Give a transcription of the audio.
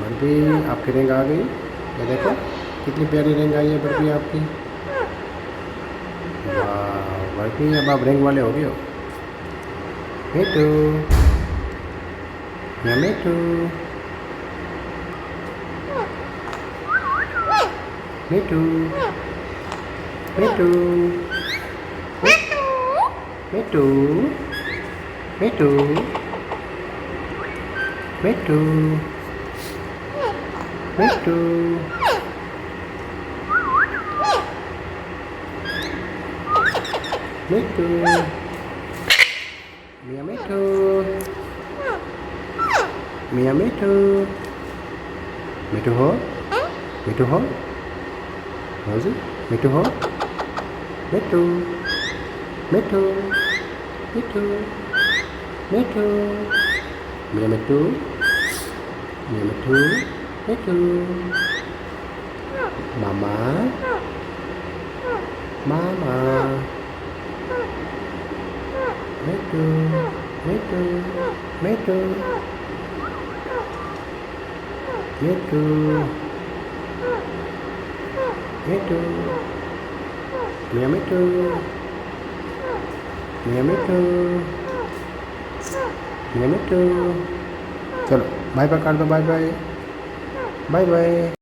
बर्फी आपकी रिंग आ गई। ये देखो कितनी प्यारी रिंग आई है बर्फी आपकी। वाह बर्फी, अब आप रिंग वाले हो गए हो। मिठू, या मिठू, मिठू, मिठू, मिठू, मिठू, मिठू, मिठू, मिठू, मिया मिठू, मिया मिठू, मिठू हो, मिठू हो, रोजी, मिठू हो, मिठू, मिठू, मिठू, मिठू, मिया मिठू, मिया मिठू, मिठू, मामा, मामा, मिठू, मिठू, मिठू, मिठू, मिठू, मिया मिठू, मिया मिठू, मिया मिठू। चलो बाय बाय कर दो, बाय बाय, बाय बाय।